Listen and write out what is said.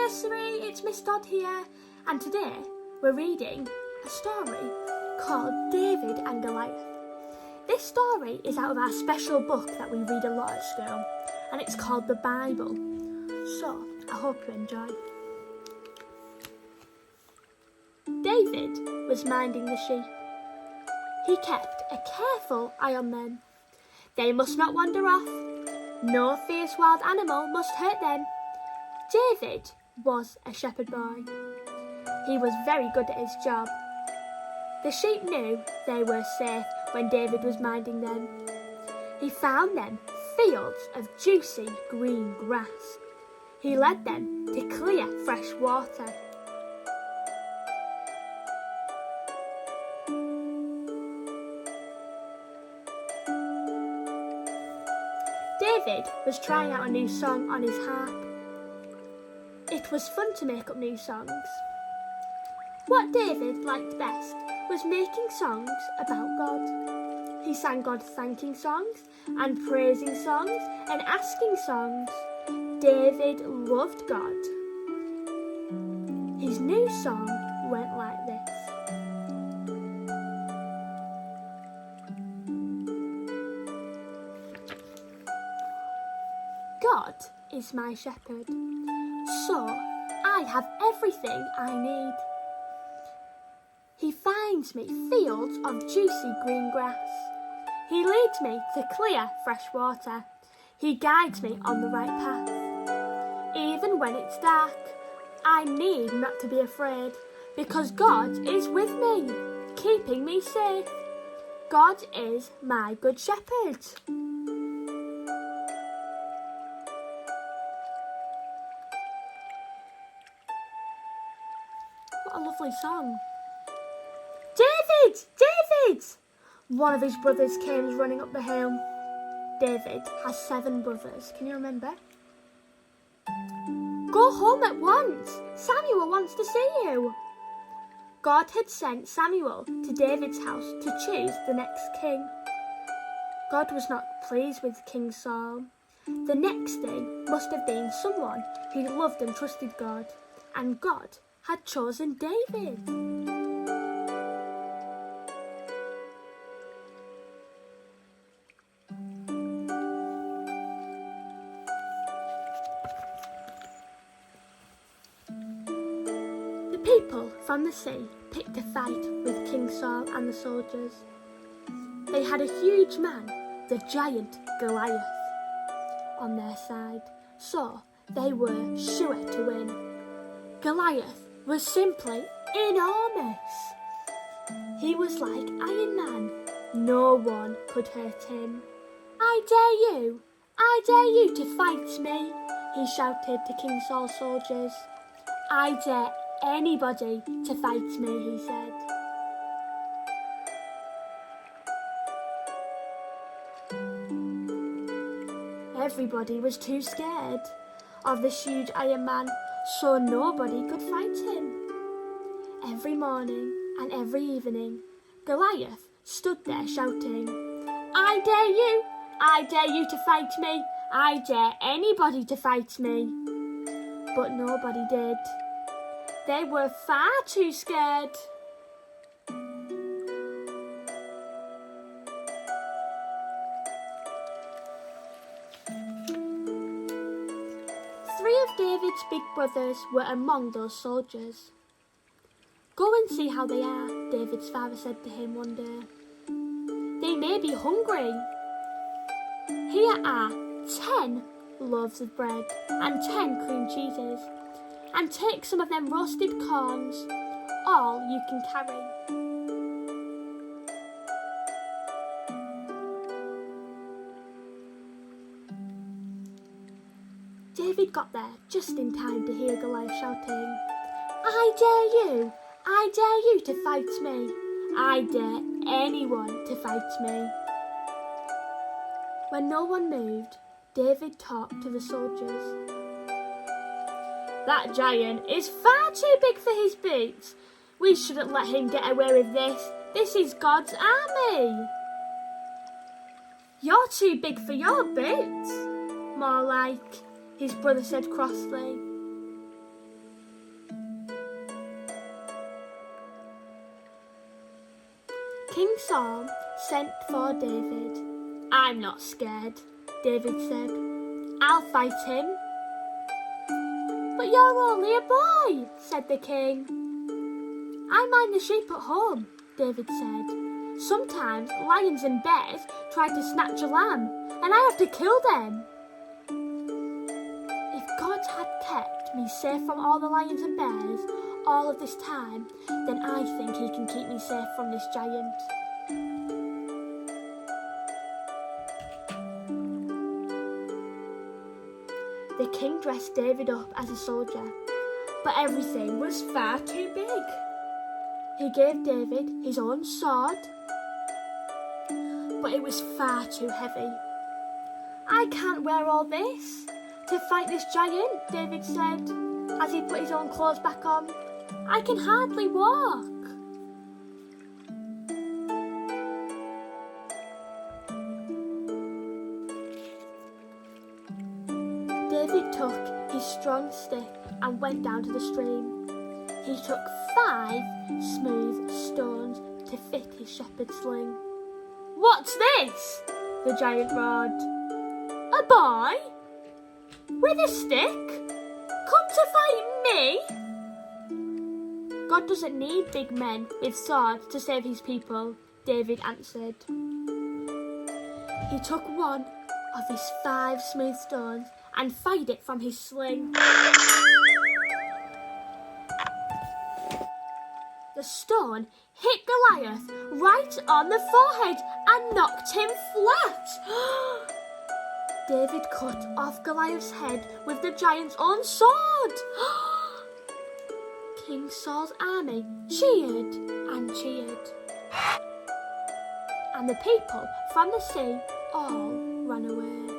nursery, it's Miss Dodd here, and today we're reading a story called David and Goliath. This story is out of our special book that we read a lot at school, and it's called the Bible. So, I hope you enjoy. David was minding the sheep. He kept a careful eye on them. They must not wander off. No fierce wild animal must hurt them. David was a shepherd boy. He was very good at his job. The sheep knew they were safe when David was minding them. He found them fields of juicy green grass. He led them to clear fresh water. David was trying out a new song on his harp. It was fun to make up new songs. What David liked best was making songs about God. He sang God thanking songs and praising songs and asking songs. David loved God. His new song went like this. God is my shepherd, so I have everything I need. He finds me fields of juicy green grass. He leads me to clear fresh water. He guides me on the right path. Even when it's dark, I need not to be afraid because God is with me, keeping me safe. God is my good shepherd. What a lovely song. David! David! One of his brothers came running up the hill. David has 7 brothers. Can you remember? Go home at once. Samuel wants to see you. God had sent Samuel to David's house to choose the next king. God was not pleased with King Saul. The next thing must have been someone who loved and trusted God, and God had chosen David. The people from the sea picked a fight with King Saul and the soldiers. They had a huge man, the giant Goliath, on their side, so they were sure to win. Goliath was simply enormous. He was like Iron Man. No one could hurt him. I dare you to fight me, he shouted to King Saul's soldiers. I dare anybody to fight me, he said. Everybody was too scared of this huge Iron Man, so nobody could fight him. Every morning and every evening, Goliath stood there shouting, I dare you to fight me, I dare anybody to fight me. But nobody did. They were far too scared. 3 of David's big brothers were among those soldiers. Go and see how they are, David's father said to him one day. They may be hungry. Here are 10 loaves of bread and 10 cream cheeses, and take some of them roasted corns, all you can carry. David got there just in time to hear Goliath shouting, I dare you to fight me. I dare anyone to fight me. When no one moved, David talked to the soldiers. That giant is far too big for his boots. We shouldn't let him get away with this. This is God's army. You're too big for your boots. More like, his brother said crossly. King Saul sent for David. "I'm not scared," David said. "I'll fight him." "But you're only a boy," said the king. "I mind the sheep at home," David said. "Sometimes lions and bears try to snatch a lamb, and I have to kill them. If God had kept me safe from all the lions and bears all of this time, then I think he can keep me safe from this giant." The king dressed David up as a soldier, but everything was far too big. He gave David his own sword, but it was far too heavy. "I can't wear all this to fight this giant," David said, as he put his own clothes back on. "I can hardly walk." David took his strong stick and went down to the stream. He took 5 smooth stones to fit his shepherd's sling. "What's this?" the giant roared. "A boy? With a stick? Come to fight me?" "God doesn't need big men with swords to save his people," David answered. He took one of his 5 smooth stones and fired it from his sling. The stone hit Goliath right on the forehead and knocked him flat. David cut off Goliath's head with the giant's own sword. King Saul's army cheered and cheered, and the people from the sea all ran away.